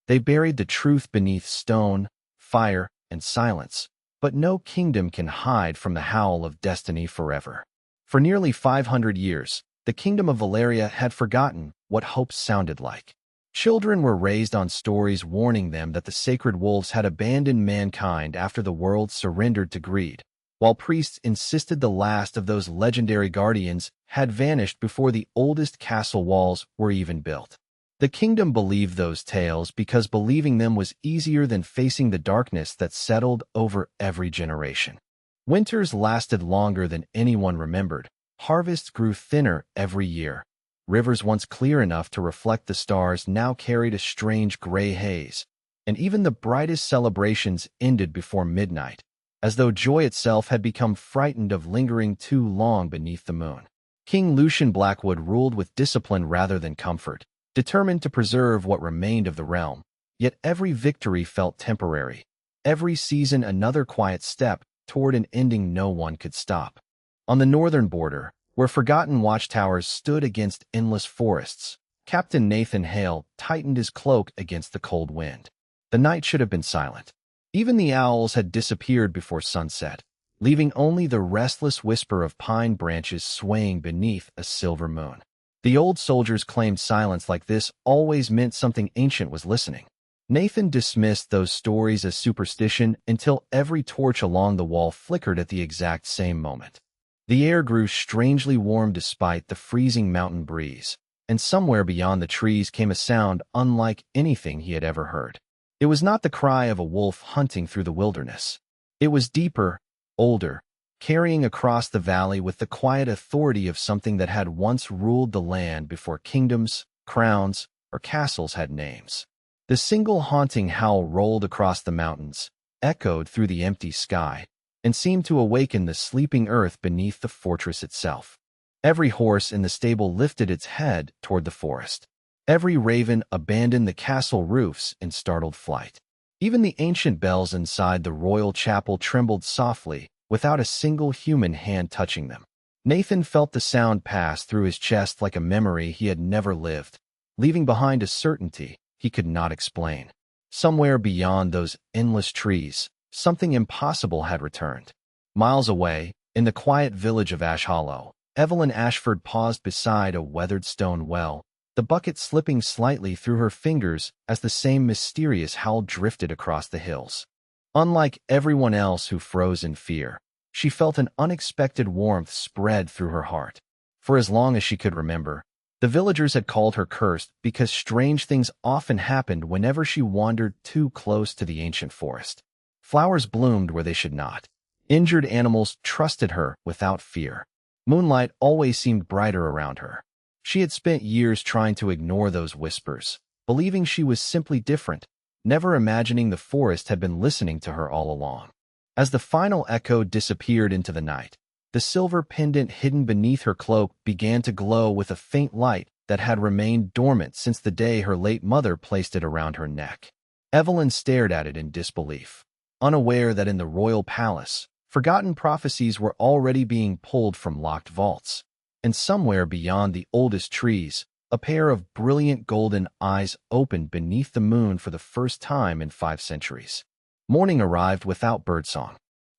They buried the truth beneath stone, fire, and silence, but no kingdom can hide from the howl of destiny forever. For nearly 500 years, the kingdom of Valeria had forgotten what hope sounded like. Children were raised on stories warning them that the sacred wolves had abandoned mankind after the world surrendered to greed, while priests insisted the last of those legendary guardians had vanished before the oldest castle walls were even built. The kingdom believed those tales because believing them was easier than facing the darkness that settled over every generation. Winters lasted longer than anyone remembered. Harvests grew thinner every year. Rivers once clear enough to reflect the stars now carried a strange gray haze, and even the brightest celebrations ended before midnight, as though joy itself had become frightened of lingering too long beneath the moon. King Lucian Blackwood ruled with discipline rather than comfort, determined to preserve what remained of the realm. Yet every victory felt temporary, every season another quiet step toward an ending no one could stop. On the northern border, where forgotten watchtowers stood against endless forests, Captain Nathan Hale tightened his cloak against the cold wind. The night should have been silent. Even the owls had disappeared before sunset, leaving only the restless whisper of pine branches swaying beneath a silver moon. The old soldiers claimed silence like this always meant something ancient was listening. Nathan dismissed those stories as superstition until every torch along the wall flickered at the exact same moment. The air grew strangely warm despite the freezing mountain breeze, and somewhere beyond the trees came a sound unlike anything he had ever heard. It was not the cry of a wolf hunting through the wilderness. It was deeper, older, carrying across the valley with the quiet authority of something that had once ruled the land before kingdoms, crowns, or castles had names. The single haunting howl rolled across the mountains, echoed through the empty sky, and seemed to awaken the sleeping earth beneath the fortress itself. Every horse in the stable lifted its head toward the forest. Every raven abandoned the castle roofs in startled flight. Even the ancient bells inside the royal chapel trembled softly, without a single human hand touching them. Nathan felt the sound pass through his chest like a memory he had never lived, leaving behind a certainty he could not explain. Somewhere beyond those endless trees, something impossible had returned. Miles away, in the quiet village of Ash Hollow, Evelyn Ashford paused beside a weathered stone well, the bucket slipping slightly through her fingers as the same mysterious howl drifted across the hills. Unlike everyone else who froze in fear, she felt an unexpected warmth spread through her heart. For as long as she could remember, the villagers had called her cursed because strange things often happened whenever she wandered too close to the ancient forest. Flowers bloomed where they should not. Injured animals trusted her without fear. Moonlight always seemed brighter around her. She had spent years trying to ignore those whispers, believing she was simply different, never imagining the forest had been listening to her all along. As the final echo disappeared into the night, the silver pendant hidden beneath her cloak began to glow with a faint light that had remained dormant since the day her late mother placed it around her neck. Evelyn stared at it in disbelief, unaware that in the royal palace, forgotten prophecies were already being pulled from locked vaults. And somewhere beyond the oldest trees, a pair of brilliant golden eyes opened beneath the moon for the first time in 5 centuries. Morning arrived without birdsong.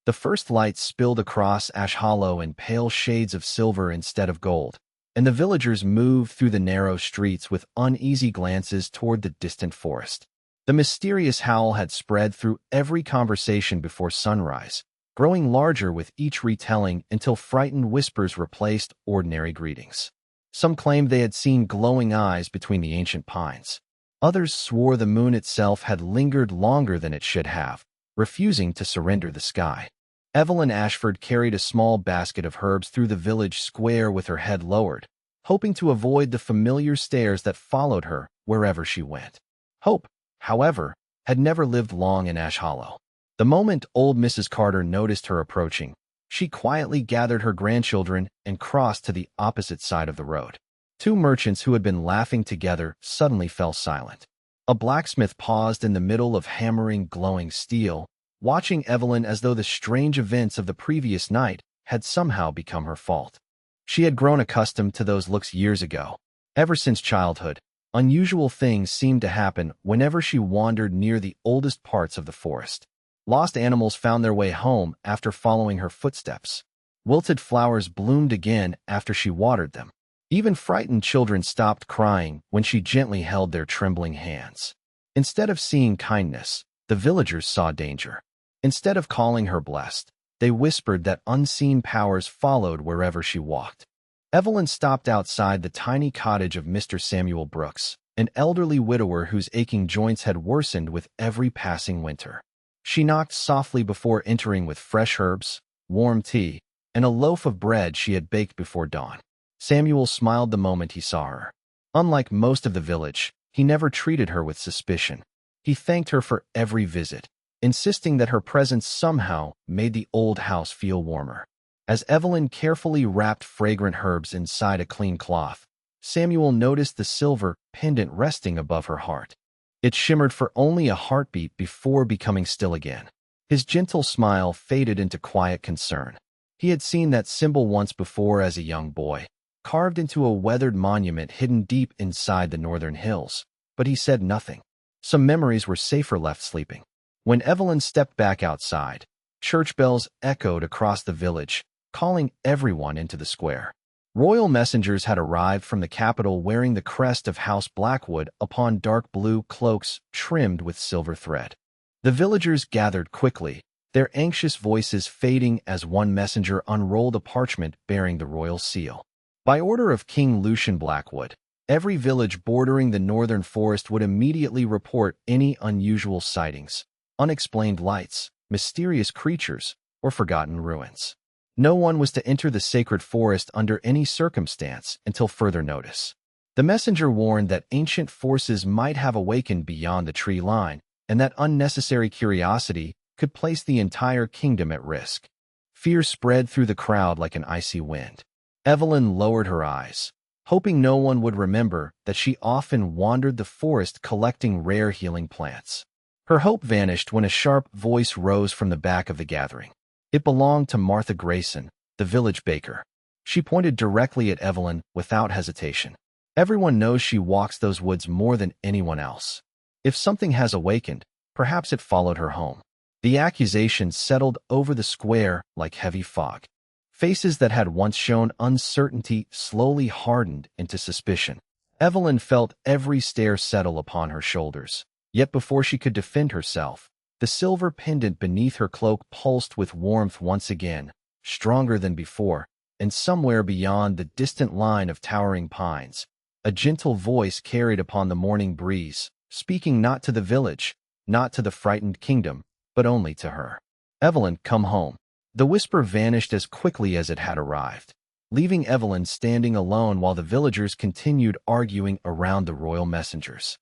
The first light spilled across Ash Hollow in pale shades of silver instead of gold, and the villagers moved through the narrow streets with uneasy glances toward the distant forest. The mysterious howl had spread through every conversation before sunrise, growing larger with each retelling until frightened whispers replaced ordinary greetings. Some claimed they had seen glowing eyes between the ancient pines. Others swore the moon itself had lingered longer than it should have, refusing to surrender the sky. Evelyn Ashford carried a small basket of herbs through the village square with her head lowered, hoping to avoid the familiar stares that followed her wherever she went. Hope, however, had never lived long in Ash Hollow. The moment old Mrs. Carter noticed her approaching, she quietly gathered her grandchildren and crossed to the opposite side of the road. 2 merchants who had been laughing together suddenly fell silent. A blacksmith paused in the middle of hammering glowing steel, watching Evelyn as though the strange events of the previous night had somehow become her fault. She had grown accustomed to those looks years ago. Ever since childhood, Unusual things seemed to happen whenever she wandered near the oldest parts of the forest. Lost animals found their way home after following her footsteps. Wilted flowers bloomed again after she watered them. Even frightened children stopped crying when she gently held their trembling hands. Instead of seeing kindness, the villagers saw danger. Instead of calling her blessed, they whispered that unseen powers followed wherever she walked. Evelyn stopped outside the tiny cottage of Mr. Samuel Brooks, an elderly widower whose aching joints had worsened with every passing winter. She knocked softly before entering with fresh herbs, warm tea, and a loaf of bread she had baked before dawn. Samuel smiled the moment he saw her. Unlike most of the village, he never treated her with suspicion. He thanked her for every visit, insisting that her presence somehow made the old house feel warmer. As Evelyn carefully wrapped fragrant herbs inside a clean cloth, Samuel noticed the silver pendant resting above her heart. It shimmered for only a heartbeat before becoming still again. His gentle smile faded into quiet concern. He had seen that symbol once before as a young boy, carved into a weathered monument hidden deep inside the northern hills, but he said nothing. Some memories were safer left sleeping. When Evelyn stepped back outside, church bells echoed across the village, calling everyone into the square. Royal messengers had arrived from the capital wearing the crest of House Blackwood upon dark blue cloaks trimmed with silver thread. The villagers gathered quickly, their anxious voices fading as one messenger unrolled a parchment bearing the royal seal. By order of King Lucian Blackwood, every village bordering the northern forest would immediately report any unusual sightings, unexplained lights, mysterious creatures, or forgotten ruins. No one was to enter the sacred forest under any circumstance until further notice. The messenger warned that ancient forces might have awakened beyond the tree line, and that unnecessary curiosity could place the entire kingdom at risk. Fear spread through the crowd like an icy wind. Evelyn lowered her eyes, hoping no one would remember that she often wandered the forest collecting rare healing plants. Her hope vanished when a sharp voice rose from the back of the gathering. It belonged to Martha Grayson, the village baker. She pointed directly at Evelyn without hesitation. Everyone knows she walks those woods more than anyone else. If something has awakened, perhaps it followed her home. The accusation settled over the square like heavy fog. Faces that had once shown uncertainty slowly hardened into suspicion. Evelyn felt every stare settle upon her shoulders. Yet before she could defend herself, the silver pendant beneath her cloak pulsed with warmth once again, stronger than before, and somewhere beyond the distant line of towering pines, a gentle voice carried upon the morning breeze, speaking not to the village, not to the frightened kingdom, but only to her. "Evelyn, come home." The whisper vanished as quickly as it had arrived, leaving Evelyn standing alone while the villagers continued arguing around the royal messengers.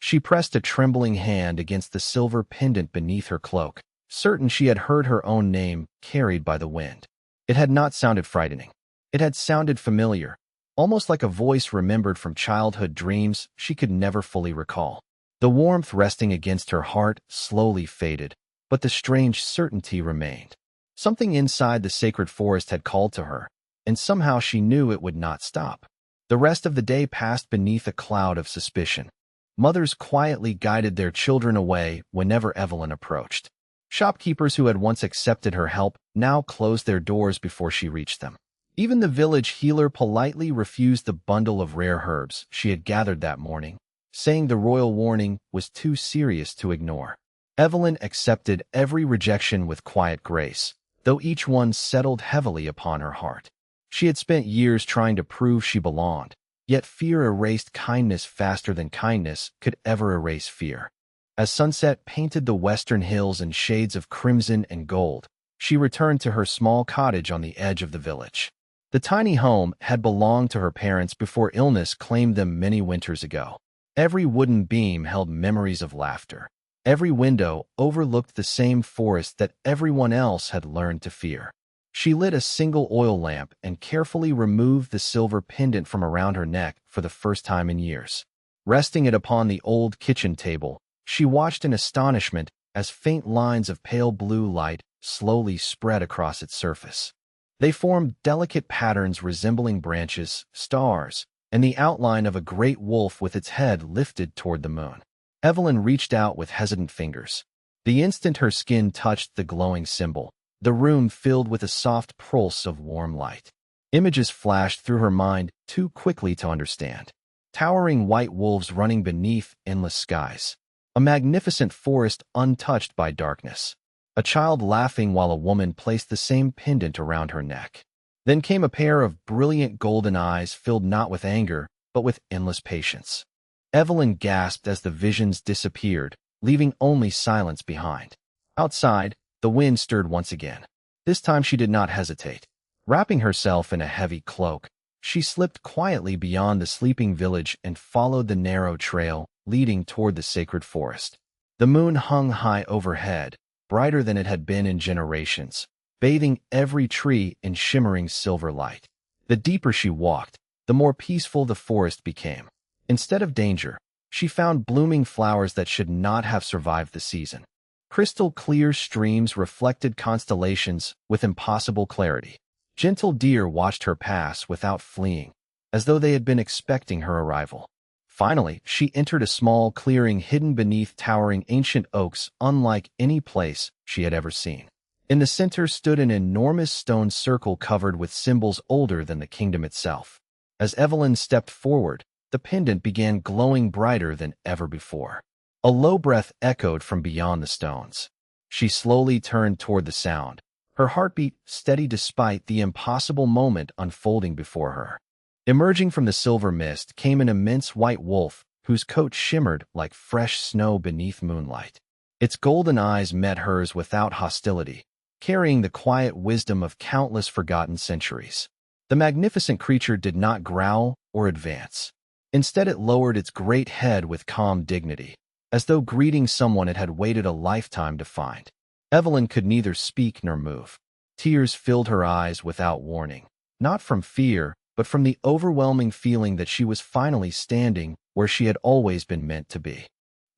She pressed a trembling hand against the silver pendant beneath her cloak, certain she had heard her own name carried by the wind. It had not sounded frightening. It had sounded familiar, almost like a voice remembered from childhood dreams she could never fully recall. The warmth resting against her heart slowly faded, but the strange certainty remained. Something inside the sacred forest had called to her, and somehow she knew it would not stop. The rest of the day passed beneath a cloud of suspicion. Mothers quietly guided their children away whenever Evelyn approached. Shopkeepers who had once accepted her help now closed their doors before she reached them. Even the village healer politely refused the bundle of rare herbs she had gathered that morning, saying the royal warning was too serious to ignore. Evelyn accepted every rejection with quiet grace, though each one settled heavily upon her heart. She had spent years trying to prove she belonged, yet fear erased kindness faster than kindness could ever erase fear. As sunset painted the western hills in shades of crimson and gold, she returned to her small cottage on the edge of the village. The tiny home had belonged to her parents before illness claimed them many winters ago. Every wooden beam held memories of laughter. Every window overlooked the same forest that everyone else had learned to fear. She lit a single oil lamp and carefully removed the silver pendant from around her neck for the first time in years. Resting it upon the old kitchen table, she watched in astonishment as faint lines of pale blue light slowly spread across its surface. They formed delicate patterns resembling branches, stars, and the outline of a great wolf with its head lifted toward the moon. Evelyn reached out with hesitant fingers. The instant her skin touched the glowing symbol, the room filled with a soft pulse of warm light. Images flashed through her mind too quickly to understand. Towering white wolves running beneath endless skies. A magnificent forest untouched by darkness. A child laughing while a woman placed the same pendant around her neck. Then came a pair of brilliant golden eyes filled not with anger, but with endless patience. Evelyn gasped as the visions disappeared, leaving only silence behind. Outside, the wind stirred once again. This time she did not hesitate. Wrapping herself in a heavy cloak, she slipped quietly beyond the sleeping village and followed the narrow trail leading toward the sacred forest. The moon hung high overhead, brighter than it had been in generations, bathing every tree in shimmering silver light. The deeper she walked, the more peaceful the forest became. Instead of danger, she found blooming flowers that should not have survived the season. Crystal clear streams reflected constellations with impossible clarity. Gentle deer watched her pass without fleeing, as though they had been expecting her arrival. Finally, she entered a small clearing hidden beneath towering ancient oaks unlike any place she had ever seen. In the center stood an enormous stone circle covered with symbols older than the kingdom itself. As Evelyn stepped forward, the pendant began glowing brighter than ever before. A low breath echoed from beyond the stones. She slowly turned toward the sound, her heartbeat steady despite the impossible moment unfolding before her. Emerging from the silver mist came an immense white wolf whose coat shimmered like fresh snow beneath moonlight. Its golden eyes met hers without hostility, carrying the quiet wisdom of countless forgotten centuries. The magnificent creature did not growl or advance. Instead, it lowered its great head with calm dignity, as though greeting someone it had waited a lifetime to find. Evelyn could neither speak nor move. Tears filled her eyes without warning, not from fear, but from the overwhelming feeling that she was finally standing where she had always been meant to be.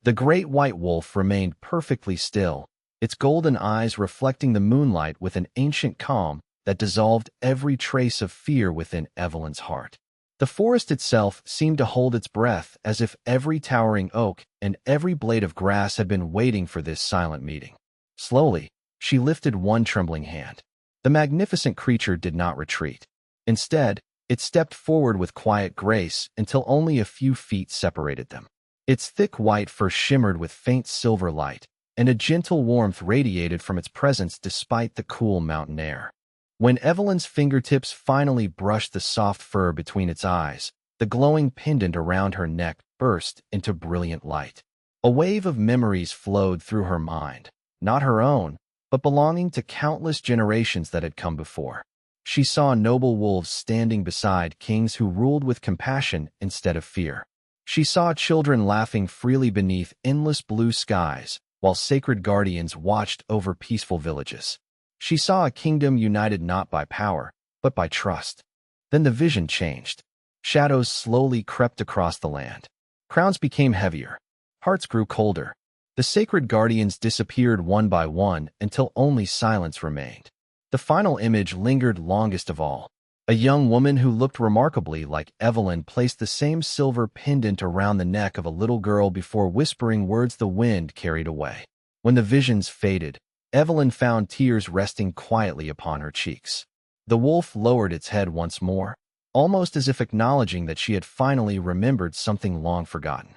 The great white wolf remained perfectly still, its golden eyes reflecting the moonlight with an ancient calm that dissolved every trace of fear within Evelyn's heart. The forest itself seemed to hold its breath as if every towering oak and every blade of grass had been waiting for this silent meeting. Slowly, she lifted one trembling hand. The magnificent creature did not retreat. Instead, it stepped forward with quiet grace until only a few feet separated them. Its thick white fur shimmered with faint silver light, and a gentle warmth radiated from its presence despite the cool mountain air. When Evelyn's fingertips finally brushed the soft fur between its eyes, the glowing pendant around her neck burst into brilliant light. A wave of memories flowed through her mind, not her own, but belonging to countless generations that had come before. She saw noble wolves standing beside kings who ruled with compassion instead of fear. She saw children laughing freely beneath endless blue skies, while sacred guardians watched over peaceful villages. She saw a kingdom united not by power, but by trust. Then the vision changed. Shadows slowly crept across the land. Crowns became heavier. Hearts grew colder. The sacred guardians disappeared one by one until only silence remained. The final image lingered longest of all. A young woman who looked remarkably like Evelyn placed the same silver pendant around the neck of a little girl before whispering words the wind carried away. When the visions faded, Evelyn found tears resting quietly upon her cheeks. The wolf lowered its head once more, almost as if acknowledging that she had finally remembered something long forgotten.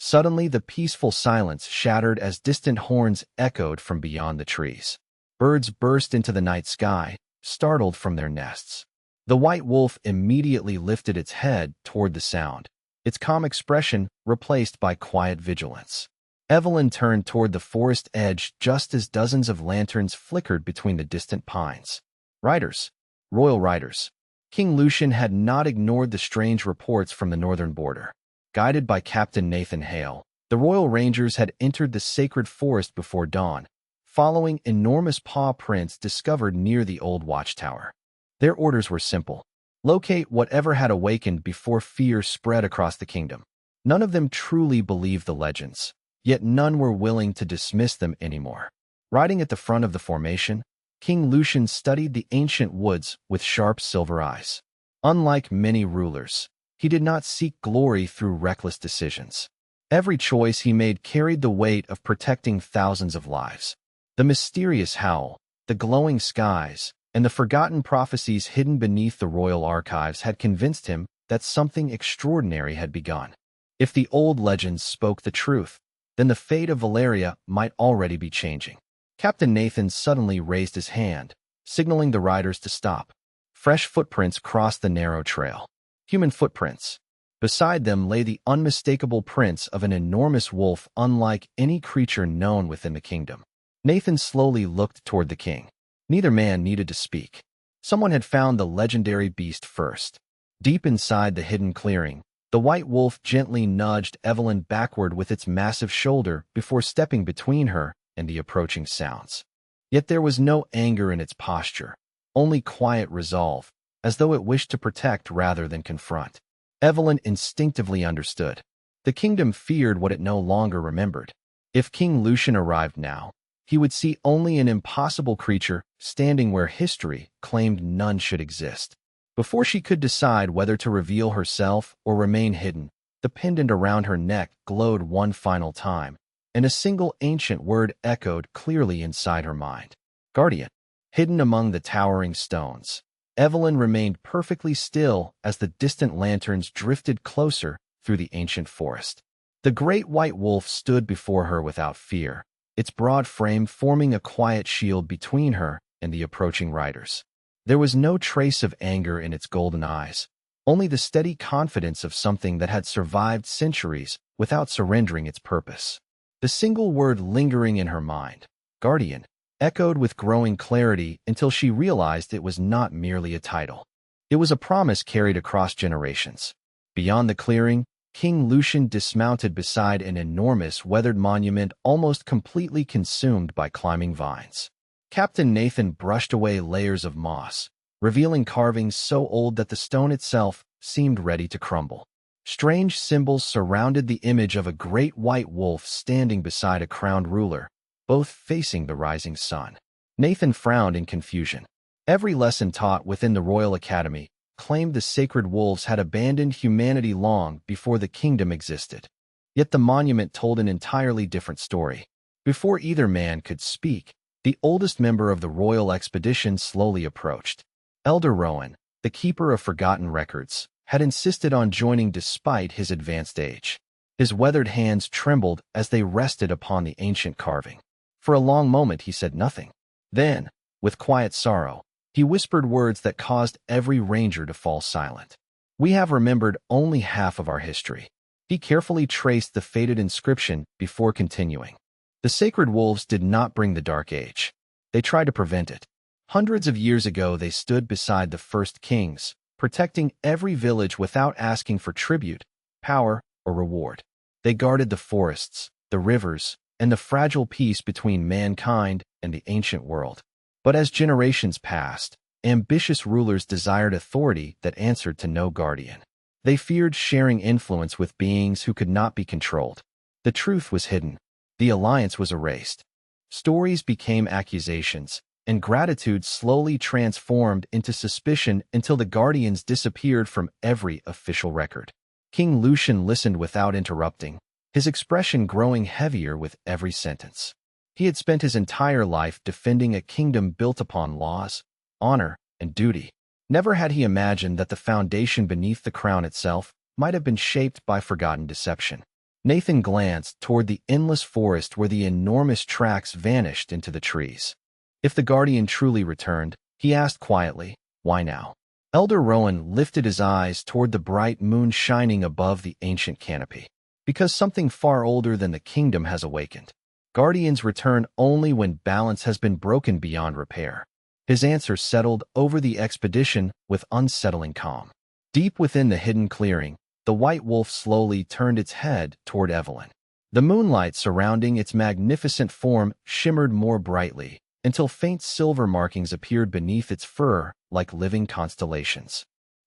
Suddenly, the peaceful silence shattered as distant horns echoed from beyond the trees. Birds burst into the night sky, startled from their nests. The white wolf immediately lifted its head toward the sound, its calm expression replaced by quiet vigilance. Evelyn turned toward the forest edge just as dozens of lanterns flickered between the distant pines. Riders, royal riders. King Lucian had not ignored the strange reports from the northern border. Guided by Captain Nathan Hale, the Royal Rangers had entered the sacred forest before dawn, following enormous paw prints discovered near the old watchtower. Their orders were simple: locate whatever had awakened before fear spread across the kingdom. None of them truly believed the legends, yet none were willing to dismiss them anymore. Riding at the front of the formation, King Lucian studied the ancient woods with sharp silver eyes. Unlike many rulers, He did not seek glory through reckless decisions. Every choice he made carried the weight of protecting thousands of lives. The mysterious howl, the glowing skies, and the forgotten prophecies hidden beneath the royal archives had convinced him that something extraordinary had begun. If the old legends spoke the truth, then the fate of Valeria might already be changing. Captain Nathan suddenly raised his hand, signaling the riders to stop. Fresh footprints crossed the narrow trail. Human footprints. Beside them lay the unmistakable prints of an enormous wolf unlike any creature known within the kingdom. Nathan slowly looked toward the king. Neither man needed to speak. Someone had found the legendary beast first. Deep inside the hidden clearing, the white wolf gently nudged Evelyn backward with its massive shoulder before stepping between her and the approaching sounds. Yet there was no anger in its posture, only quiet resolve, as though it wished to protect rather than confront. Evelyn instinctively understood. The kingdom feared what it no longer remembered. If King Lucian arrived now, he would see only an impossible creature standing where history claimed none should exist. Before she could decide whether to reveal herself or remain hidden, the pendant around her neck glowed one final time, and a single ancient word echoed clearly inside her mind. Guardian. Hidden among the towering stones, Evelyn remained perfectly still as the distant lanterns drifted closer through the ancient forest. The great white wolf stood before her without fear, its broad frame forming a quiet shield between her and the approaching riders. There was no trace of anger in its golden eyes, only the steady confidence of something that had survived centuries without surrendering its purpose. The single word lingering in her mind, guardian, echoed with growing clarity until she realized it was not merely a title. It was a promise carried across generations. Beyond the clearing, King Lucian dismounted beside an enormous weathered monument almost completely consumed by climbing vines. Captain Nathan brushed away layers of moss, revealing carvings so old that the stone itself seemed ready to crumble. Strange symbols surrounded the image of a great white wolf standing beside a crowned ruler, both facing the rising sun. Nathan frowned in confusion. Every lesson taught within the Royal Academy claimed the sacred wolves had abandoned humanity long before the kingdom existed. Yet the monument told an entirely different story. Before either man could speak, the oldest member of the royal expedition slowly approached. Elder Rowan, the keeper of forgotten records, had insisted on joining despite his advanced age. His weathered hands trembled as they rested upon the ancient carving. For a long moment he said nothing. Then, with quiet sorrow, he whispered words that caused every ranger to fall silent. We have remembered only half of our history. He carefully traced the faded inscription before continuing. The sacred wolves did not bring the Dark Age. They tried to prevent it. Hundreds of years ago they stood beside the first kings, protecting every village without asking for tribute, power, or reward. They guarded the forests, the rivers, and the fragile peace between mankind and the ancient world. But as generations passed, ambitious rulers desired authority that answered to no guardian. They feared sharing influence with beings who could not be controlled. The truth was hidden. The alliance was erased. Stories became accusations, and gratitude slowly transformed into suspicion until the guardians disappeared from every official record. King Lucian listened without interrupting, his expression growing heavier with every sentence. He had spent his entire life defending a kingdom built upon laws, honor, and duty. Never had he imagined that the foundation beneath the crown itself might have been shaped by forgotten deception. Nathan glanced toward the endless forest where the enormous tracks vanished into the trees. If the guardian truly returned, he asked quietly, why now? Elder Rowan lifted his eyes toward the bright moon shining above the ancient canopy. Because something far older than the kingdom has awakened. Guardians return only when balance has been broken beyond repair. His answer settled over the expedition with unsettling calm. Deep within the hidden clearing, the white wolf slowly turned its head toward Evelyn. The moonlight surrounding its magnificent form shimmered more brightly, until faint silver markings appeared beneath its fur like living constellations.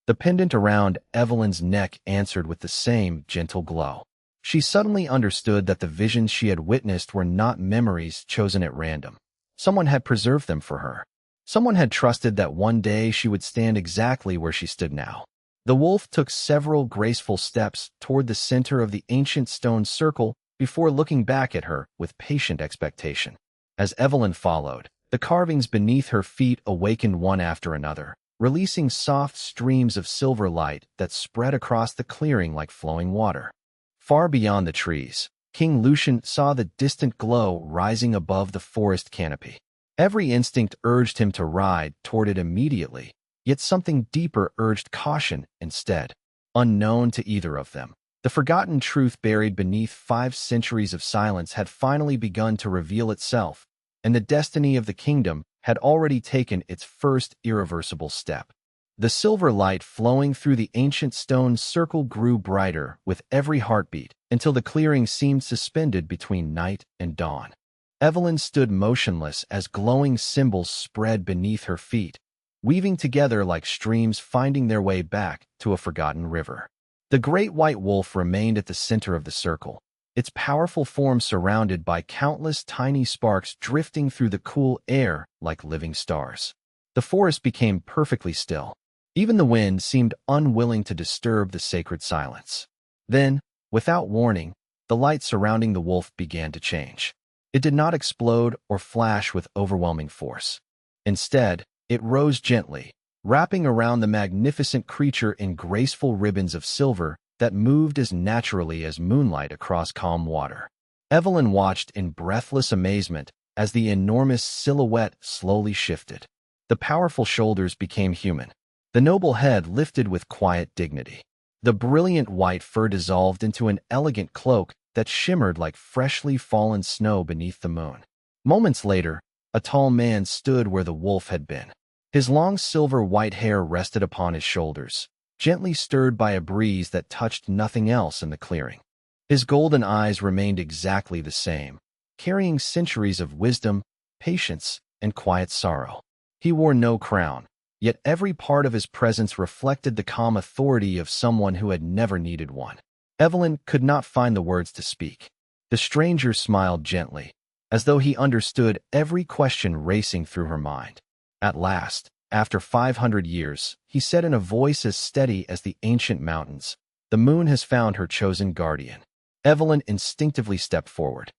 The pendant around Evelyn's neck answered with the same gentle glow. She suddenly understood that the visions she had witnessed were not memories chosen at random. Someone had preserved them for her. Someone had trusted that one day she would stand exactly where she stood now. The wolf took several graceful steps toward the center of the ancient stone circle before looking back at her with patient expectation. As Evelyn followed, the carvings beneath her feet awakened one after another, releasing soft streams of silver light that spread across the clearing like flowing water. Far beyond the trees, King Lucian saw the distant glow rising above the forest canopy. Every instinct urged him to ride toward it immediately, yet something deeper urged caution instead. Unknown to either of them, the forgotten truth buried beneath 5 centuries of silence had finally begun to reveal itself, and the destiny of the kingdom had already taken its first irreversible step. The silver light flowing through the ancient stone circle grew brighter with every heartbeat until the clearing seemed suspended between night and dawn. Evelyn stood motionless as glowing symbols spread beneath her feet, weaving together like streams finding their way back to a forgotten river. The great white wolf remained at the center of the circle, its powerful form surrounded by countless tiny sparks drifting through the cool air like living stars. The forest became perfectly still. Even the wind seemed unwilling to disturb the sacred silence. Then, without warning, the light surrounding the wolf began to change. It did not explode or flash with overwhelming force. Instead, it rose gently, wrapping around the magnificent creature in graceful ribbons of silver that moved as naturally as moonlight across calm water. Evelyn watched in breathless amazement as the enormous silhouette slowly shifted. The powerful shoulders became human. The noble head lifted with quiet dignity. The brilliant white fur dissolved into an elegant cloak that shimmered like freshly fallen snow beneath the moon. Moments later, a tall man stood where the wolf had been. His long silver-white hair rested upon his shoulders, gently stirred by a breeze that touched nothing else in the clearing. His golden eyes remained exactly the same, carrying centuries of wisdom, patience, and quiet sorrow. He wore no crown, yet every part of his presence reflected the calm authority of someone who had never needed one. Evelyn could not find the words to speak. The stranger smiled gently, as though he understood every question racing through her mind. At last, after 500 years, he said in a voice as steady as the ancient mountains, "The moon has found her chosen guardian." Evelyn instinctively stepped forward.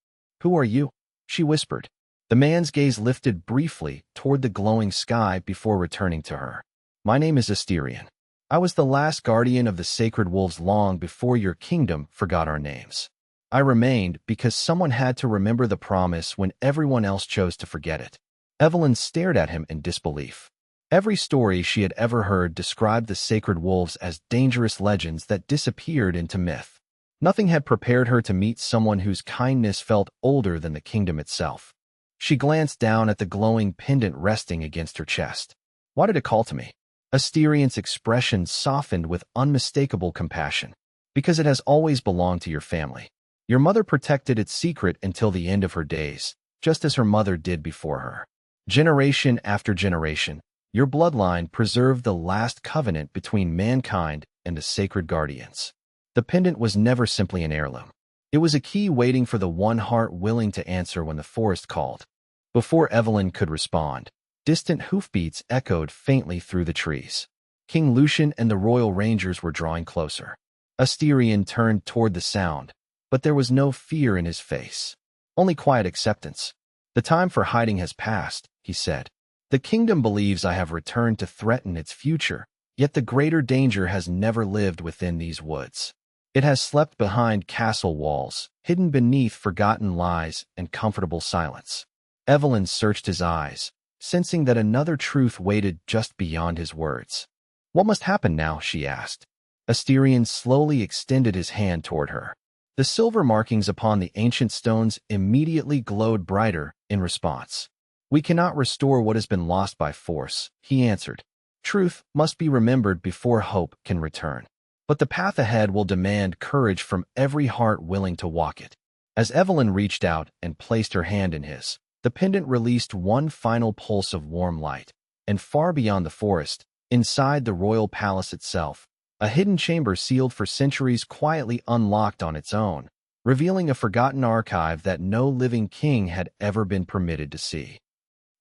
"Who are you?" she whispered. The man's gaze lifted briefly toward the glowing sky before returning to her. "My name is Asterion. I was the last guardian of the sacred wolves long before your kingdom forgot our names. I remained because someone had to remember the promise when everyone else chose to forget it." Evelyn stared at him in disbelief. Every story she had ever heard described the sacred wolves as dangerous legends that disappeared into myth. Nothing had prepared her to meet someone whose kindness felt older than the kingdom itself. She glanced down at the glowing pendant resting against her chest. "Why did it call to me?" Asterion's expression softened with unmistakable compassion. "Because it has always belonged to your family. Your mother protected its secret until the end of her days, just as her mother did before her. Generation after generation, your bloodline preserved the last covenant between mankind and the sacred guardians." The pendant was never simply an heirloom. It was a key waiting for the one heart willing to answer when the forest called. Before Evelyn could respond, distant hoofbeats echoed faintly through the trees. King Lucian and the royal rangers were drawing closer. Asterion turned toward the sound, but there was no fear in his face, only quiet acceptance. "The time for hiding has passed," he said. "The kingdom believes I have returned to threaten its future, yet the greater danger has never lived within these woods. It has slept behind castle walls, hidden beneath forgotten lies and comfortable silence." Evelyn searched his eyes, sensing that another truth waited just beyond his words. "What must happen now?" she asked. Asterion slowly extended his hand toward her. The silver markings upon the ancient stones immediately glowed brighter in response. "We cannot restore what has been lost by force," he answered. "Truth must be remembered before hope can return. But the path ahead will demand courage from every heart willing to walk it." As Evelyn reached out and placed her hand in his, the pendant released one final pulse of warm light, and far beyond the forest, inside the royal palace itself, a hidden chamber sealed for centuries quietly unlocked on its own, revealing a forgotten archive that no living king had ever been permitted to see.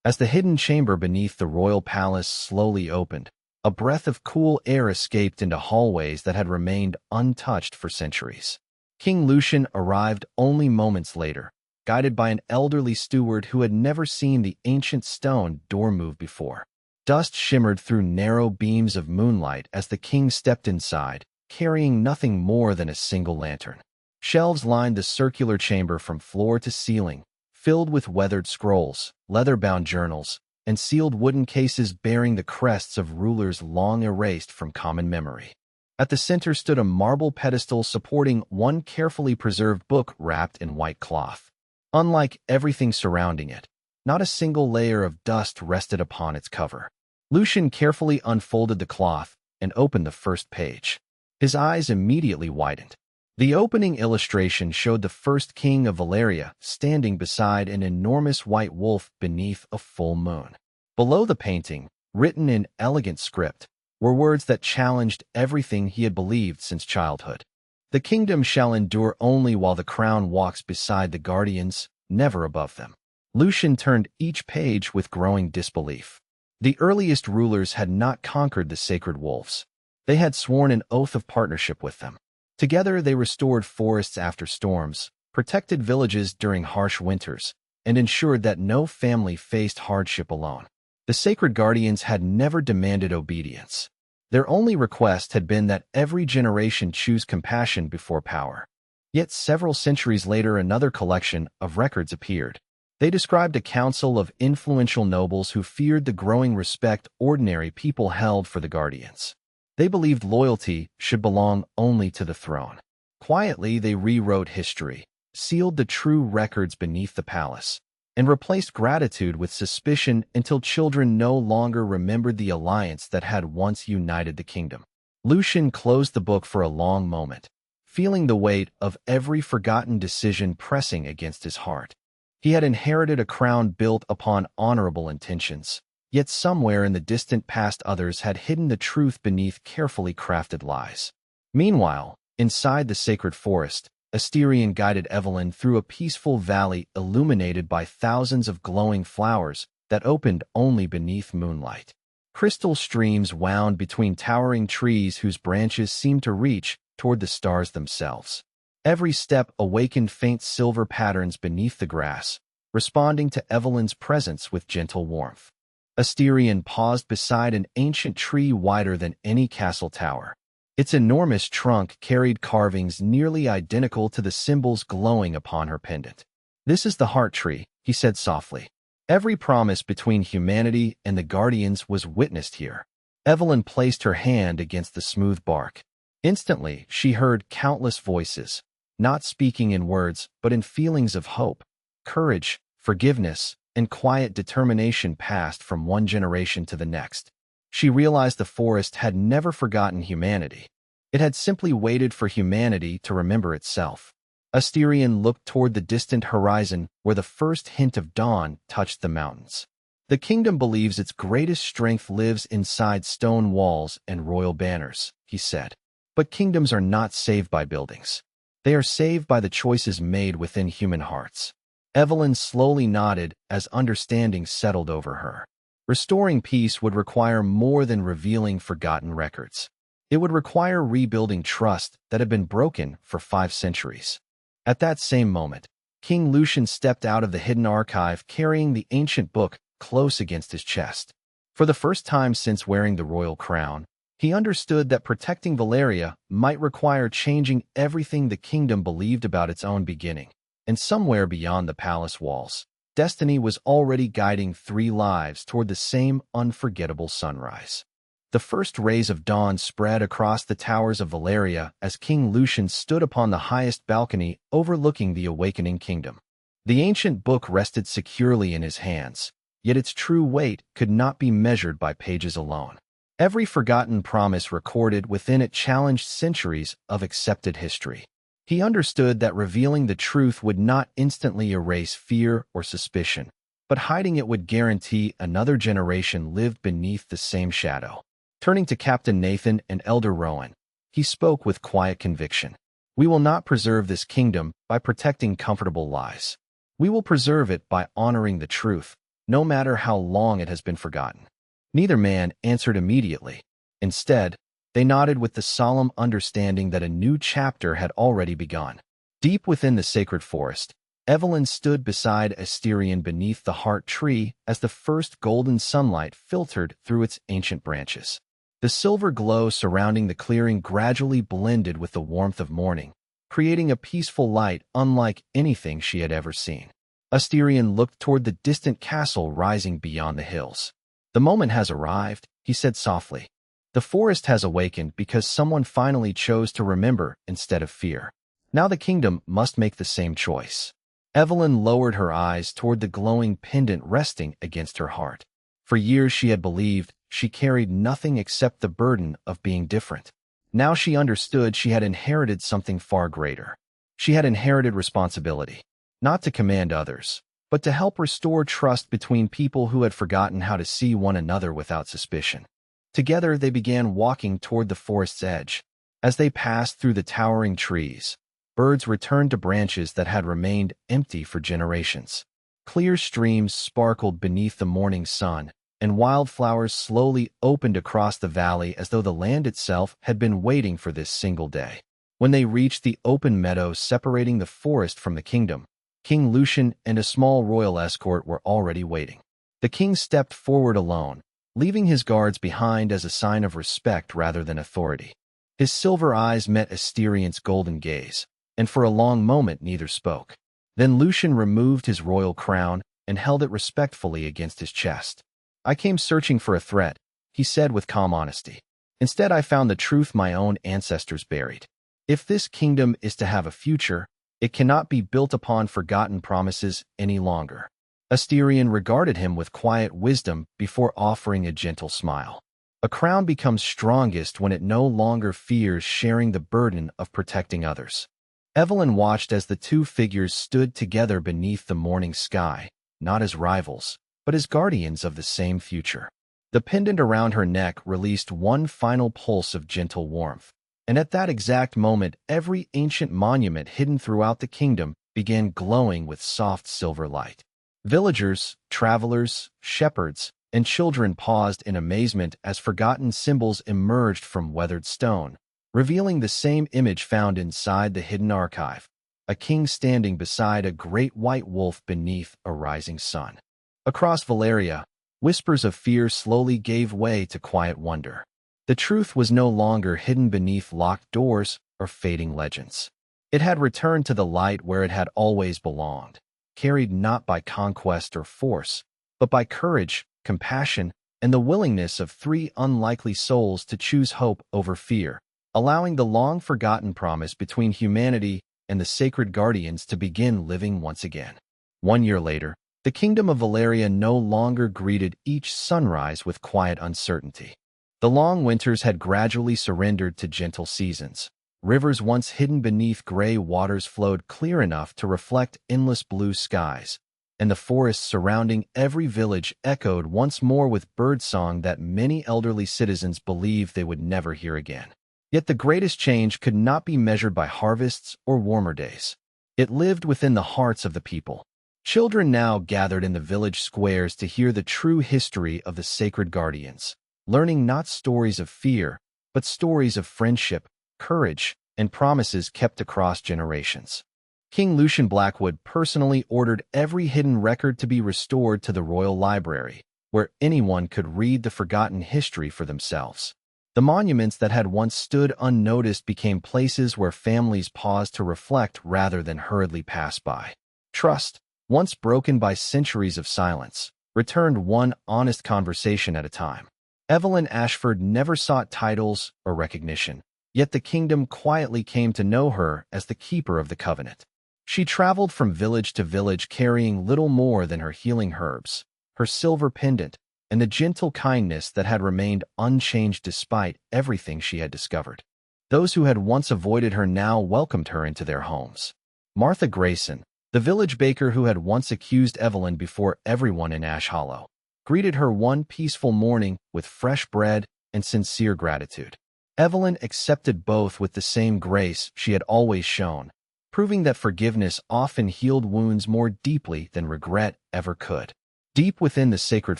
As the hidden chamber beneath the royal palace slowly opened, A breath of cool air escaped into hallways that had remained untouched for centuries. King Lucian arrived only moments later, guided by an elderly steward who had never seen the ancient stone door move before. Dust shimmered through narrow beams of moonlight as the king stepped inside, carrying nothing more than a single lantern. Shelves lined the circular chamber from floor to ceiling, filled with weathered scrolls, leather-bound journals, and sealed wooden cases bearing the crests of rulers long erased from common memory. At the center stood a marble pedestal supporting one carefully preserved book wrapped in white cloth. Unlike everything surrounding it, not a single layer of dust rested upon its cover. Lucian carefully unfolded the cloth and opened the first page. His eyes immediately widened. The opening illustration showed the first king of Valeria standing beside an enormous white wolf beneath a full moon. Below the painting, written in elegant script, were words that challenged everything he had believed since childhood. The kingdom shall endure only while the crown walks beside the guardians, never above them. Lucian turned each page with growing disbelief. The earliest rulers had not conquered the sacred wolves. They had sworn an oath of partnership with them. Together they restored forests after storms, protected villages during harsh winters, and ensured that no family faced hardship alone. The sacred guardians had never demanded obedience. Their only request had been that every generation choose compassion before power. Yet several centuries later another collection of records appeared. They described a council of influential nobles who feared the growing respect ordinary people held for the guardians. They believed loyalty should belong only to the throne. Quietly, they rewrote history, sealed the true records beneath the palace, and replaced gratitude with suspicion until children no longer remembered the alliance that had once united the kingdom. Lucian closed the book for a long moment, feeling the weight of every forgotten decision pressing against his heart. He had inherited a crown built upon honorable intentions, yet somewhere in the distant past others had hidden the truth beneath carefully crafted lies. Meanwhile, inside the sacred forest, Asterion guided Evelyn through a peaceful valley illuminated by thousands of glowing flowers that opened only beneath moonlight. Crystal streams wound between towering trees whose branches seemed to reach toward the stars themselves. Every step awakened faint silver patterns beneath the grass, responding to Evelyn's presence with gentle warmth. Asterion paused beside an ancient tree wider than any castle tower. Its enormous trunk carried carvings nearly identical to the symbols glowing upon her pendant. "This is the heart tree," he said softly. "Every promise between humanity and the guardians was witnessed here." Evelyn placed her hand against the smooth bark. Instantly, she heard countless voices, not speaking in words, but in feelings of hope. Courage, forgiveness, and quiet determination passed from one generation to the next. She realized the forest had never forgotten humanity. It had simply waited for humanity to remember itself. Asterion looked toward the distant horizon where the first hint of dawn touched the mountains. "The kingdom believes its greatest strength lives inside stone walls and royal banners," he said. "But kingdoms are not saved by buildings. They are saved by the choices made within human hearts." Evelyn slowly nodded as understanding settled over her. Restoring peace would require more than revealing forgotten records. It would require rebuilding trust that had been broken for 5 centuries. At that same moment, King Lucian stepped out of the hidden archive carrying the ancient book close against his chest. For the first time since wearing the royal crown, he understood that protecting Valeria might require changing everything the kingdom believed about its own beginning. And somewhere beyond the palace walls, destiny was already guiding 3 lives toward the same unforgettable sunrise. The first rays of dawn spread across the towers of Valeria as King Lucian stood upon the highest balcony overlooking the awakening kingdom. The ancient book rested securely in his hands, yet its true weight could not be measured by pages alone. Every forgotten promise recorded within it challenged centuries of accepted history. He understood that revealing the truth would not instantly erase fear or suspicion, but hiding it would guarantee another generation lived beneath the same shadow. Turning to Captain Nathan and Elder Rowan, he spoke with quiet conviction. "We will not preserve this kingdom by protecting comfortable lies. We will preserve it by honoring the truth, no matter how long it has been forgotten." Neither man answered immediately, Instead, they nodded with the solemn understanding that a new chapter had already begun. Deep within the sacred forest, Evelyn stood beside Asterion beneath the heart tree as the first golden sunlight filtered through its ancient branches. The silver glow surrounding the clearing gradually blended with the warmth of morning, creating a peaceful light unlike anything she had ever seen. Asterion looked toward the distant castle rising beyond the hills. "The moment has arrived," he said softly. "The forest has awakened because someone finally chose to remember instead of fear. Now the kingdom must make the same choice." Evelyn lowered her eyes toward the glowing pendant resting against her heart. For years she had believed she carried nothing except the burden of being different. Now she understood she had inherited something far greater. She had inherited responsibility, not to command others, but to help restore trust between people who had forgotten how to see one another without suspicion. Together they began walking toward the forest's edge. As they passed through the towering trees, birds returned to branches that had remained empty for generations. Clear streams sparkled beneath the morning sun, and wildflowers slowly opened across the valley as though the land itself had been waiting for this single day. When they reached the open meadow separating the forest from the kingdom, King Lucian and a small royal escort were already waiting. The king stepped forward alone, leaving his guards behind as a sign of respect rather than authority. His silver eyes met Asterion's golden gaze, and for a long moment neither spoke. Then Lucian removed his royal crown and held it respectfully against his chest. "I came searching for a threat," he said with calm honesty. "Instead, I found the truth my own ancestors buried. If this kingdom is to have a future, it cannot be built upon forgotten promises any longer." Asterion regarded him with quiet wisdom before offering a gentle smile. A crown becomes strongest when it no longer fears sharing the burden of protecting others. Evelyn watched as the two figures stood together beneath the morning sky, not as rivals, but as guardians of the same future. The pendant around her neck released one final pulse of gentle warmth, and at that exact moment every ancient monument hidden throughout the kingdom began glowing with soft silver light. Villagers, travelers, shepherds, and children paused in amazement as forgotten symbols emerged from weathered stone, revealing the same image found inside the hidden archive: a king standing beside a great white wolf beneath a rising sun. Across Valeria, whispers of fear slowly gave way to quiet wonder. The truth was no longer hidden beneath locked doors or fading legends. It had returned to the light where it had always belonged, carried not by conquest or force, but by courage, compassion, and the willingness of three unlikely souls to choose hope over fear, allowing the long-forgotten promise between humanity and the sacred guardians to begin living once again. 1 year later, the kingdom of Valeria no longer greeted each sunrise with quiet uncertainty. The long winters had gradually surrendered to gentle seasons. Rivers once hidden beneath gray waters flowed clear enough to reflect endless blue skies, and the forests surrounding every village echoed once more with birdsong that many elderly citizens believed they would never hear again. Yet the greatest change could not be measured by harvests or warmer days. It lived within the hearts of the people. Children now gathered in the village squares to hear the true history of the sacred guardians, learning not stories of fear, but stories of friendship, courage, and promises kept across generations. King Lucian Blackwood personally ordered every hidden record to be restored to the royal library, where anyone could read the forgotten history for themselves. The monuments that had once stood unnoticed became places where families paused to reflect rather than hurriedly pass by. Trust, once broken by centuries of silence, returned one honest conversation at a time. Evelyn Ashford never sought titles or recognition, yet the kingdom quietly came to know her as the keeper of the covenant. She traveled from village to village carrying little more than her healing herbs, her silver pendant, and the gentle kindness that had remained unchanged despite everything she had discovered. Those who had once avoided her now welcomed her into their homes. Martha Grayson, the village baker who had once accused Evelyn before everyone in Ash Hollow, greeted her one peaceful morning with fresh bread and sincere gratitude. Evelyn accepted both with the same grace she had always shown, proving that forgiveness often healed wounds more deeply than regret ever could. Deep within the sacred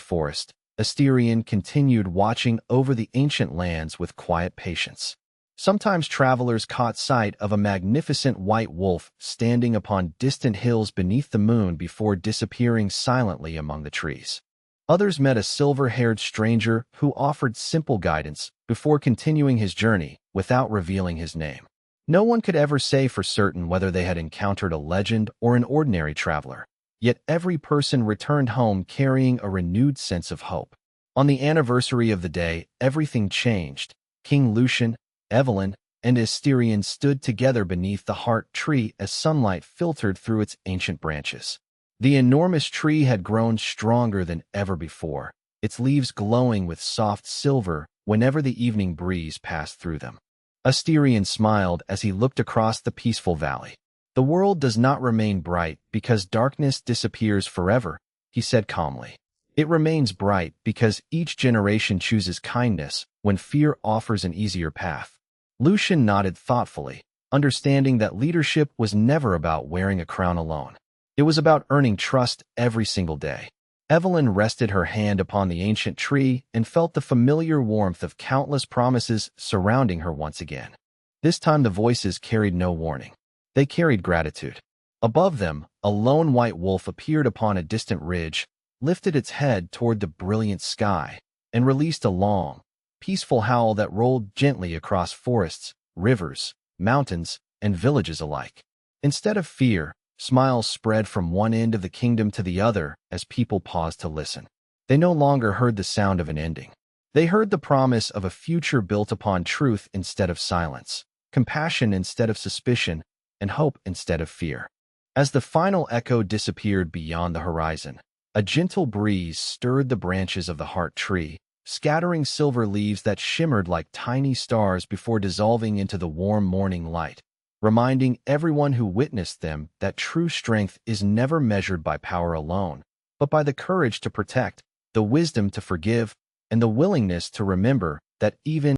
forest, Asterion continued watching over the ancient lands with quiet patience. Sometimes travelers caught sight of a magnificent white wolf standing upon distant hills beneath the moon before disappearing silently among the trees. Others met a silver-haired stranger who offered simple guidance before continuing his journey without revealing his name. No one could ever say for certain whether they had encountered a legend or an ordinary traveler, yet every person returned home carrying a renewed sense of hope. On the anniversary of the day, everything changed. King Lucian, Evelyn, and Asterion stood together beneath the heart tree as sunlight filtered through its ancient branches. The enormous tree had grown stronger than ever before, its leaves glowing with soft silver whenever the evening breeze passed through them. Asterion smiled as he looked across the peaceful valley. "The world does not remain bright because darkness disappears forever," he said calmly. "It remains bright because each generation chooses kindness when fear offers an easier path." Lucian nodded thoughtfully, understanding that leadership was never about wearing a crown alone. It was about earning trust every single day. Evelyn rested her hand upon the ancient tree and felt the familiar warmth of countless promises surrounding her once again. This time the voices carried no warning. They carried gratitude. Above them, a lone white wolf appeared upon a distant ridge, lifted its head toward the brilliant sky, and released a long, peaceful howl that rolled gently across forests, rivers, mountains, and villages alike. Instead of fear, smiles spread from one end of the kingdom to the other as people paused to listen. They no longer heard the sound of an ending. They heard the promise of a future built upon truth instead of silence, compassion instead of suspicion, and hope instead of fear. As the final echo disappeared beyond the horizon, a gentle breeze stirred the branches of the heart tree, scattering silver leaves that shimmered like tiny stars before dissolving into the warm morning light, reminding everyone who witnessed them that true strength is never measured by power alone, but by the courage to protect, the wisdom to forgive, and the willingness to remember that even